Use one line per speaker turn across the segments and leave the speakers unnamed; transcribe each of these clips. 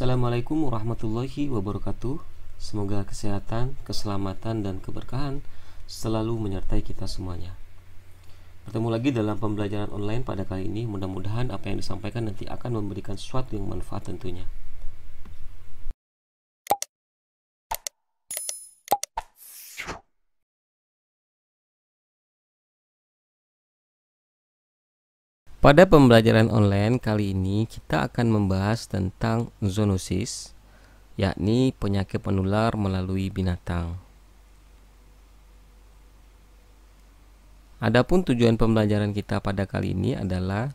Assalamualaikum warahmatullahi wabarakatuh. Semoga kesehatan, keselamatan, dan keberkahan selalu menyertai kita semuanya. Bertemu lagi dalam pembelajaran online pada kali ini. Mudah-mudahan apa yang disampaikan nanti akan memberikan sesuatu yang manfaat tentunya. Pada pembelajaran online kali ini kita akan membahas tentang zoonosis, yakni penyakit penular melalui binatang. Adapun tujuan pembelajaran kita pada kali ini adalah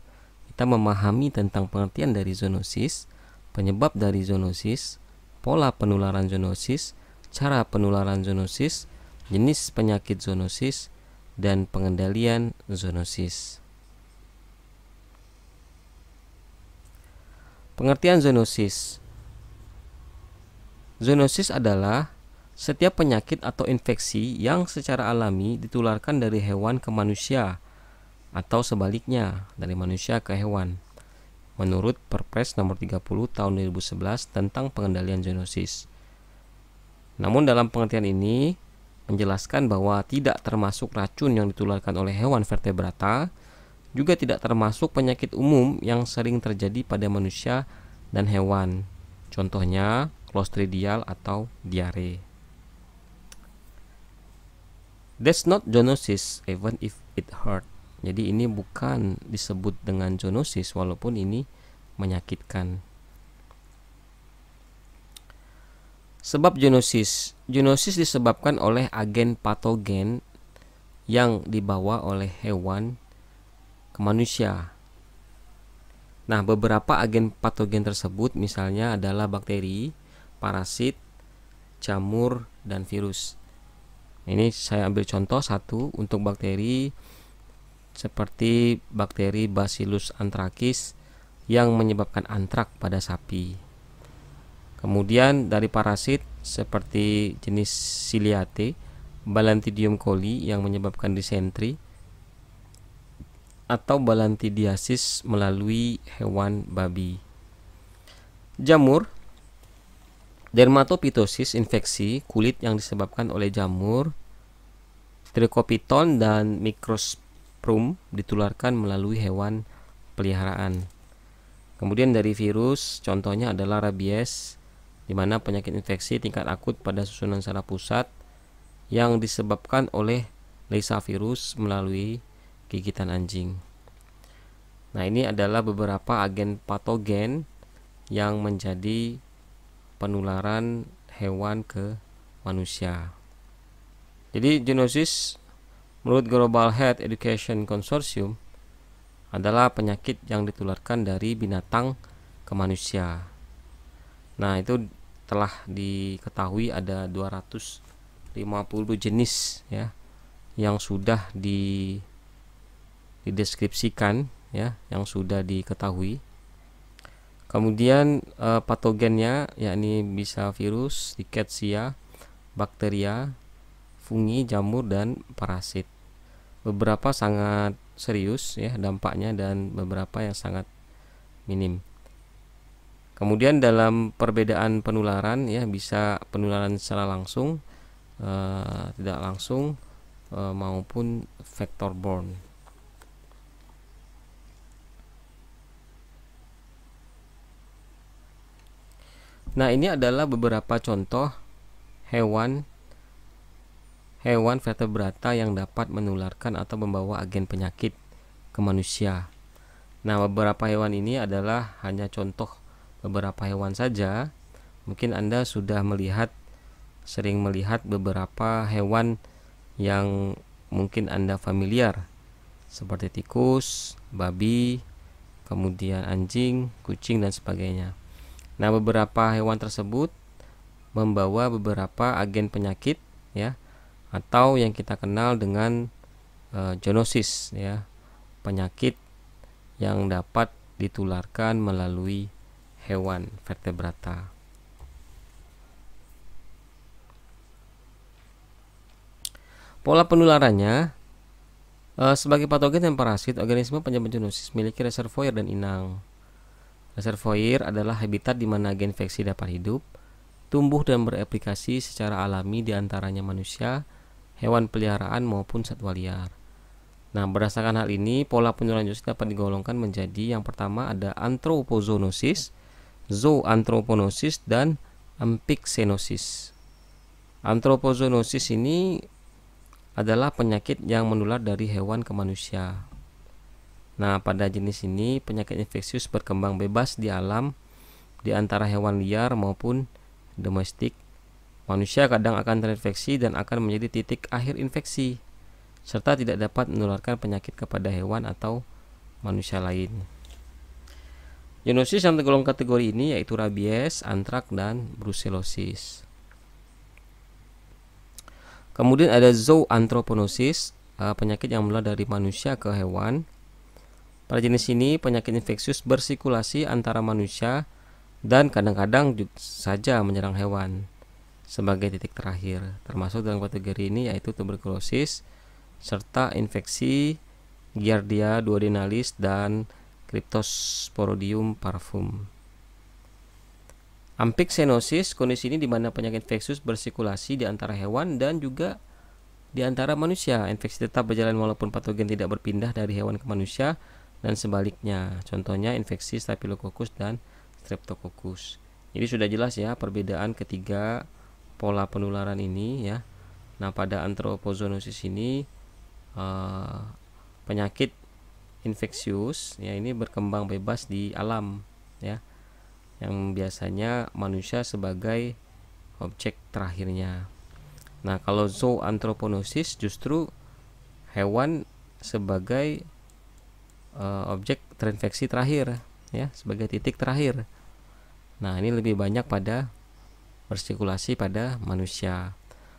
kita memahami tentang pengertian dari zoonosis, penyebab dari zoonosis, pola penularan zoonosis, cara penularan zoonosis, jenis penyakit zoonosis, dan pengendalian zoonosis. Pengertian zoonosis. Zoonosis adalah setiap penyakit atau infeksi yang secara alami ditularkan dari hewan ke manusia atau sebaliknya dari manusia ke hewan, menurut Perpres nomor 30 tahun 2011 tentang pengendalian zoonosis. Namun dalam pengertian ini menjelaskan bahwa tidak termasuk racun yang ditularkan oleh hewan vertebrata, juga tidak termasuk penyakit umum yang sering terjadi pada manusia dan hewan, contohnya Clostridial atau diare. That's not zoonosis even if it hurt. Jadi ini bukan disebut dengan zoonosis walaupun ini menyakitkan. Sebab zoonosis. Zoonosis disebabkan oleh agen patogen yang dibawa oleh hewan ke manusia. Nah, beberapa agen patogen tersebut misalnya adalah bakteri, parasit, jamur, dan virus. Ini saya ambil contoh satu untuk bakteri seperti bakteri Bacillus anthracis yang menyebabkan antrak pada sapi. Kemudian dari parasit seperti jenis Ciliate, Balantidium coli yang menyebabkan disentri, atau balantidiasis melalui hewan babi. Jamur, dermatopitosis infeksi kulit yang disebabkan oleh jamur, Trichopiton dan Microsprum ditularkan melalui hewan peliharaan. Kemudian dari virus, contohnya adalah rabies, di mana penyakit infeksi tingkat akut pada susunan saraf pusat yang disebabkan oleh Lassa virus melalui gigitan anjing. Nah, ini adalah beberapa agen patogen yang menjadi penularan hewan ke manusia. Jadi zoonosis menurut Global Health Education Consortium adalah penyakit yang ditularkan dari binatang ke manusia. Nah, itu telah diketahui ada 250 jenis ya yang sudah dideskripsikan ya, yang sudah diketahui. Kemudian patogennya yakni bisa virus, rickettsia, bakteria, fungi, jamur, dan parasit. Beberapa sangat serius ya dampaknya dan beberapa yang sangat minim. Kemudian dalam perbedaan penularan ya, bisa penularan secara langsung, tidak langsung, maupun vector borne. Nah, ini adalah beberapa contoh hewan vertebrata yang dapat menularkan atau membawa agen penyakit ke manusia. Nah, beberapa hewan ini adalah hanya contoh beberapa hewan saja. Mungkin Anda sudah sering melihat beberapa hewan yang mungkin Anda familiar, seperti tikus, babi, kemudian anjing, kucing, dan sebagainya. Nah, beberapa hewan tersebut membawa beberapa agen penyakit ya, atau yang kita kenal dengan zoonosis ya, penyakit yang dapat ditularkan melalui hewan vertebrata. Pola penularannya, sebagai patogen dan parasit, organisme penyebab zoonosis memiliki reservoir dan inang. Reservoir adalah habitat di mana agen infeksi dapat hidup, tumbuh dan bereplikasi secara alami di antaranya manusia, hewan peliharaan maupun satwa liar. Nah, berdasarkan hal ini, pola penularan zoonosis dapat digolongkan menjadi yang pertama ada anthropozoonosis, zooanthroponosis, dan amphixenosis. Anthropozoonosis ini adalah penyakit yang menular dari hewan ke manusia. Nah, pada jenis ini penyakit infeksius berkembang bebas di alam di antara hewan liar maupun domestik. Manusia kadang akan terinfeksi dan akan menjadi titik akhir infeksi, serta tidak dapat menularkan penyakit kepada hewan atau manusia lain. Zoonosis yang tergolong kategori ini yaitu rabies, antrak, dan brucellosis. Kemudian ada zooanthroponosis, penyakit yang menular dari manusia ke hewan. Pada jenis ini penyakit infeksius bersirkulasi antara manusia dan kadang-kadang saja menyerang hewan sebagai titik terakhir. Termasuk dalam kategori ini yaitu tuberkulosis serta infeksi Giardia duodenalis dan Cryptosporidium parvum. Amphixenosis, kondisi ini di mana penyakit infeksius bersirkulasi di antara hewan dan juga di antara manusia. Infeksi tetap berjalan walaupun patogen tidak berpindah dari hewan ke manusia dan sebaliknya. Contohnya infeksi Staphylococcus dan Streptococcus. Jadi sudah jelas ya perbedaan ketiga pola penularan ini ya. Nah, pada anthropozoonosis ini penyakit infeksius ya ini berkembang bebas di alam ya, yang biasanya manusia sebagai objek terakhirnya. Nah, kalau zooanthroponosis justru hewan sebagai objek terinfeksi terakhir ya, sebagai titik terakhir. Nah, ini lebih banyak pada bersirkulasi pada manusia.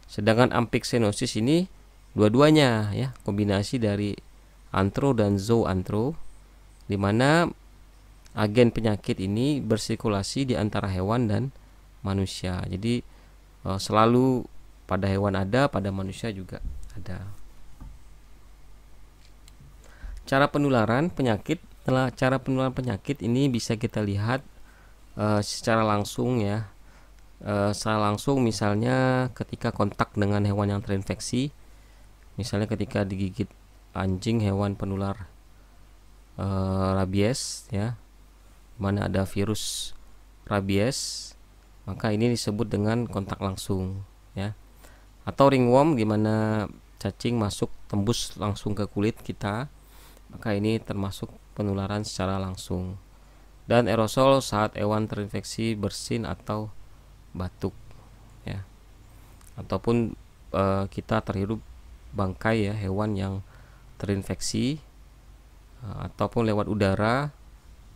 Sedangkan amphixenosis ini dua-duanya ya, kombinasi dari anthro dan zooanthro, di mana agen penyakit ini bersirkulasi di antara hewan dan manusia. Jadi selalu pada hewan ada, pada manusia juga ada. Cara penularan penyakit ini bisa kita lihat secara langsung ya. Secara langsung misalnya ketika kontak dengan hewan yang terinfeksi, misalnya ketika digigit anjing hewan penular rabies ya, mana ada virus rabies, maka ini disebut dengan kontak langsung ya. Atau ringworm, gimana cacing masuk tembus langsung ke kulit kita, maka ini termasuk penularan secara langsung. Dan aerosol saat hewan terinfeksi bersin atau batuk ya, ataupun kita terhirup bangkai ya hewan yang terinfeksi, ataupun lewat udara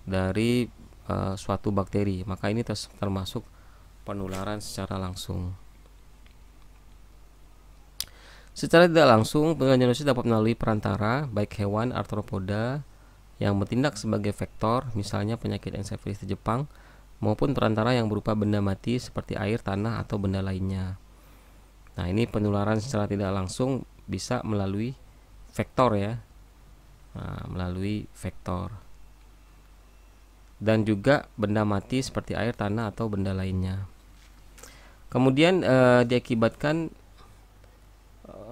dari suatu bakteri, maka ini termasuk penularan secara langsung. Secara tidak langsung, penularan zoonosis dapat melalui perantara, baik hewan arthropoda yang bertindak sebagai vektor, misalnya penyakit encephalitis di Jepang, maupun perantara yang berupa benda mati seperti air, tanah, atau benda lainnya. Nah, ini penularan secara tidak langsung bisa melalui vektor ya, melalui vektor. Dan juga benda mati seperti air, tanah, atau benda lainnya. Kemudian diakibatkan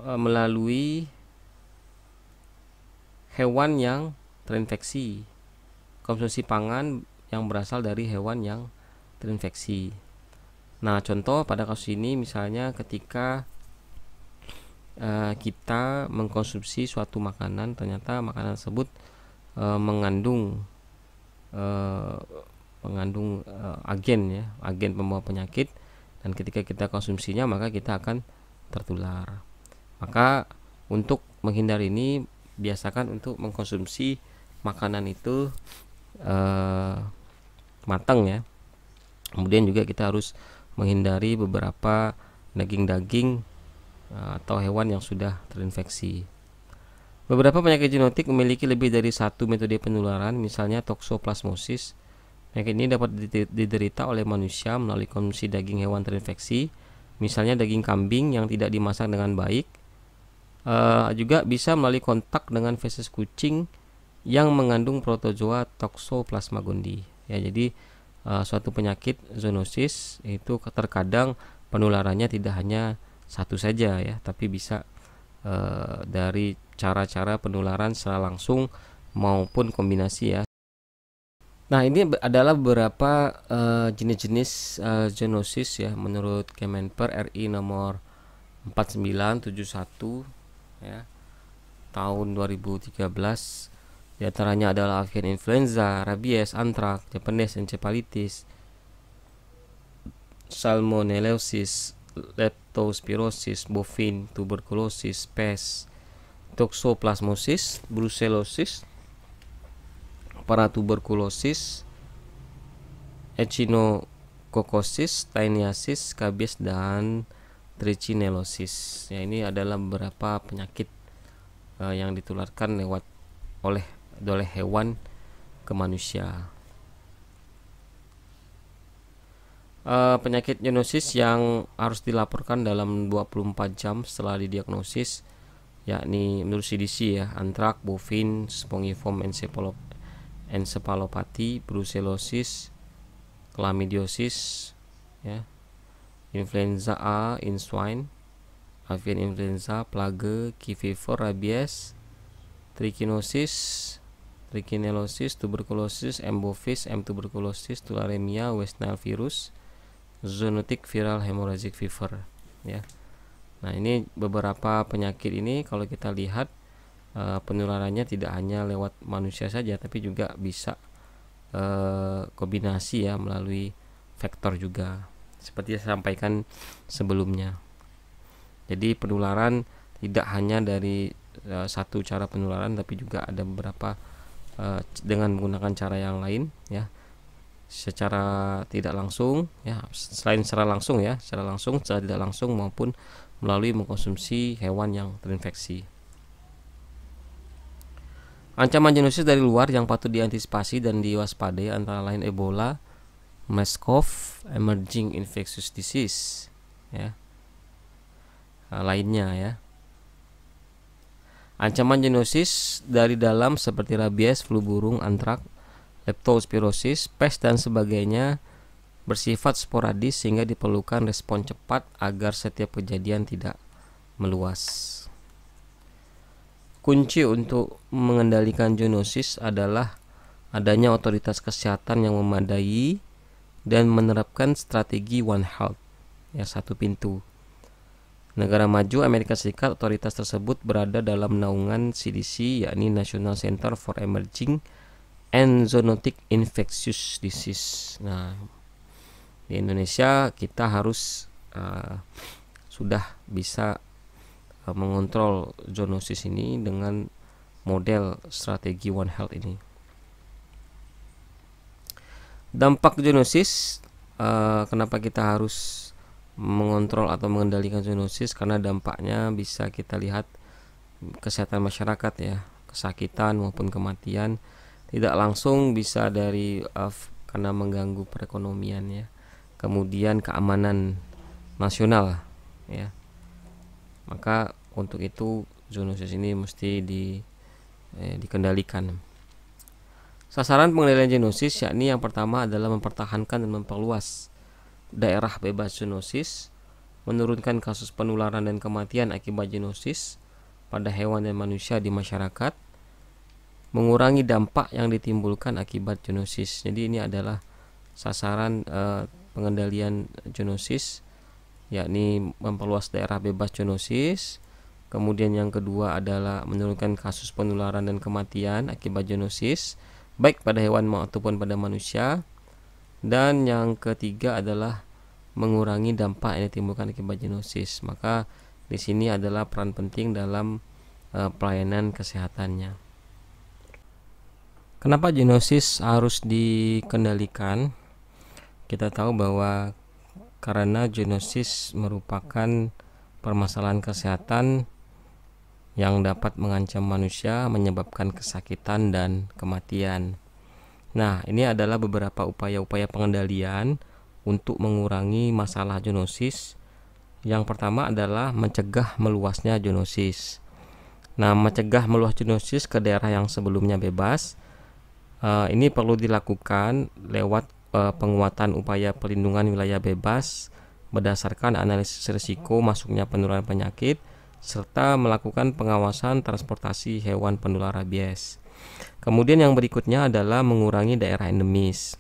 melalui hewan yang terinfeksi, konsumsi pangan yang berasal dari hewan yang terinfeksi. Nah, contoh pada kasus ini misalnya ketika kita mengkonsumsi suatu makanan, ternyata makanan tersebut mengandung agen ya, agen pembawa penyakit, dan ketika kita konsumsinya maka kita akan tertular. Maka untuk menghindari ini, biasakan untuk mengkonsumsi makanan itu matang ya. Kemudian juga kita harus menghindari beberapa daging-daging atau hewan yang sudah terinfeksi. Beberapa penyakit zoonotik memiliki lebih dari satu metode penularan, misalnya toxoplasmosis. Penyakit ini dapat diderita oleh manusia melalui konsumsi daging hewan terinfeksi, misalnya daging kambing yang tidak dimasak dengan baik. Juga bisa melalui kontak dengan feses kucing yang mengandung protozoa Toxoplasma gondii. ya. Jadi suatu penyakit zoonosis itu terkadang penularannya tidak hanya satu saja ya, tapi bisa dari cara-cara penularan secara langsung maupun kombinasi ya. Nah, ini adalah beberapa jenis-jenis zoonosis ya menurut Kemenper RI nomor 4971 ya tahun 2013. Di antaranya adalah avian influenza, rabies, antrak, Japanese encephalitis, salmonellosis, leptospirosis, bovine tuberculosis, pes, toxoplasmosis, brucellosis, paratuberkulosis, echinococosis, taeniasis, skabies, dan trichinellosis. Ya, ini adalah beberapa penyakit yang ditularkan oleh hewan ke manusia. Penyakit zoonosis yang harus dilaporkan dalam 24 jam setelah didiagnosis, yakni menurut CDC ya, antrak, bovine, spongiform encephalopathy, brucellosis, chlamydiosis ya, influenza A in swine, avian influenza, plague, key fever, rabies, trichinosis, trichinellosis, tuberculosis, M. bovis, M. tuberculosis, tularemia, West Nile virus, zoonotic viral hemorrhagic fever ya. Nah, ini beberapa penyakit ini kalau kita lihat penularannya tidak hanya lewat manusia saja, tapi juga bisa kombinasi ya melalui vektor juga, seperti yang saya sampaikan sebelumnya. Jadi penularan tidak hanya dari satu cara penularan, tapi juga ada beberapa dengan menggunakan cara yang lain ya, secara tidak langsung ya, selain secara langsung ya, secara langsung, secara tidak langsung, maupun melalui mengkonsumsi hewan yang terinfeksi. Ancaman zoonosis dari luar yang patut diantisipasi dan diwaspadai antara lain Ebola, MERS-CoV, emerging infectious disease ya, lainnya ya. Ancaman zoonosis dari dalam seperti rabies, flu burung, antrak, leptospirosis, pes dan sebagainya bersifat sporadis sehingga diperlukan respon cepat agar setiap kejadian tidak meluas. Kunci untuk mengendalikan zoonosis adalah adanya otoritas kesehatan yang memadai dan menerapkan strategi One Health ya, satu pintu. Negara maju Amerika Serikat, otoritas tersebut berada dalam naungan CDC, yakni National Center for Emerging and Zoonotic Infectious Disease. Nah, di Indonesia kita harus sudah bisa mengontrol zoonosis ini dengan model strategi One Health ini. Dampak zoonosis, kenapa kita harus mengontrol atau mengendalikan zoonosis? Karena dampaknya bisa kita lihat kesehatan masyarakat ya, kesakitan maupun kematian tidak langsung bisa dari karena mengganggu perekonomian ya, kemudian keamanan nasional ya. Maka untuk itu zoonosis ini mesti dikendalikan. Sasaran pengendalian zoonosis yakni yang pertama adalah mempertahankan dan memperluas daerah bebas zoonosis, menurunkan kasus penularan dan kematian akibat zoonosis pada hewan dan manusia di masyarakat, mengurangi dampak yang ditimbulkan akibat zoonosis. Jadi ini adalah sasaran pengendalian zoonosis, yakni memperluas daerah bebas zoonosis. Kemudian yang kedua adalah menurunkan kasus penularan dan kematian akibat zoonosis, baik pada hewan maupun pada manusia. Dan yang ketiga adalah mengurangi dampak yang ditimbulkan akibat zoonosis. Maka di sini adalah peran penting dalam pelayanan kesehatannya. Kenapa zoonosis harus dikendalikan? Kita tahu bahwa karena zoonosis merupakan permasalahan kesehatan yang dapat mengancam manusia, menyebabkan kesakitan dan kematian. Nah, ini adalah beberapa upaya-upaya pengendalian untuk mengurangi masalah zoonosis. Yang pertama adalah mencegah meluasnya zoonosis. Nah, mencegah meluas zoonosis ke daerah yang sebelumnya bebas Ini perlu dilakukan lewat penguatan upaya pelindungan wilayah bebas berdasarkan analisis risiko masuknya penularan penyakit serta melakukan pengawasan transportasi hewan penular rabies. Kemudian yang berikutnya adalah mengurangi daerah endemis.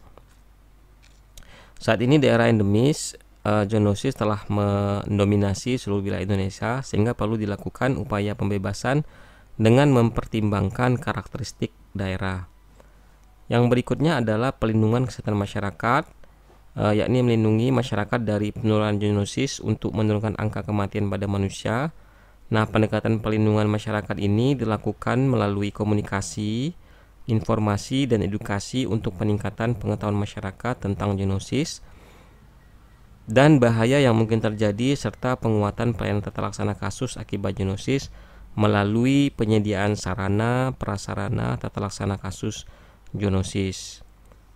Saat ini daerah endemis zoonosis telah mendominasi seluruh wilayah Indonesia, sehingga perlu dilakukan upaya pembebasan dengan mempertimbangkan karakteristik daerah. Yang berikutnya adalah pelindungan kesehatan masyarakat, yakni melindungi masyarakat dari penularan zoonosis untuk menurunkan angka kematian pada manusia. Nah, pendekatan pelindungan masyarakat ini dilakukan melalui komunikasi, informasi, dan edukasi untuk peningkatan pengetahuan masyarakat tentang zoonosis dan bahaya yang mungkin terjadi, serta penguatan pelayanan tata laksana kasus akibat zoonosis melalui penyediaan sarana, prasarana tata laksana kasus zoonosis.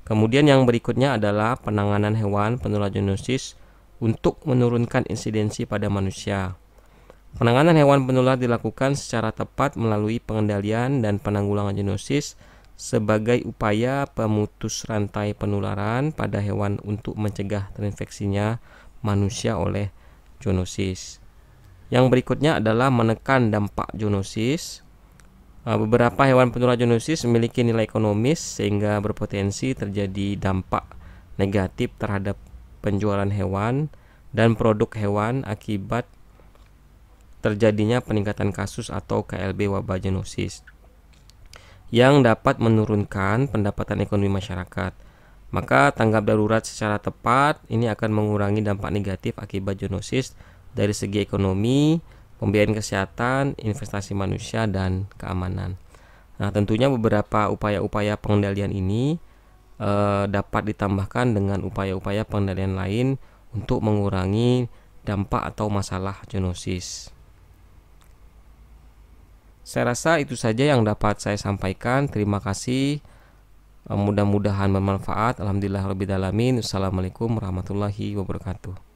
Kemudian yang berikutnya adalah penanganan hewan penular zoonosis untuk menurunkan insidensi pada manusia. Penanganan hewan penular dilakukan secara tepat melalui pengendalian dan penanggulangan zoonosis sebagai upaya pemutus rantai penularan pada hewan untuk mencegah terinfeksinya manusia oleh zoonosis. Yang berikutnya adalah menekan dampak zoonosis. Beberapa hewan penular zoonosis memiliki nilai ekonomis sehingga berpotensi terjadi dampak negatif terhadap penjualan hewan dan produk hewan akibat terjadinya peningkatan kasus atau KLB wabah zoonosis yang dapat menurunkan pendapatan ekonomi masyarakat. Maka tanggap darurat secara tepat ini akan mengurangi dampak negatif akibat zoonosis dari segi ekonomi, pembiayaan kesehatan, investasi manusia, dan keamanan. Nah, tentunya beberapa upaya-upaya pengendalian ini dapat ditambahkan dengan upaya-upaya pengendalian lain untuk mengurangi dampak atau masalah zoonosis. Saya rasa itu saja yang dapat saya sampaikan. Terima kasih. Mudah-mudahan bermanfaat. Alhamdulillahirabbil alamin. Assalamualaikum warahmatullahi wabarakatuh.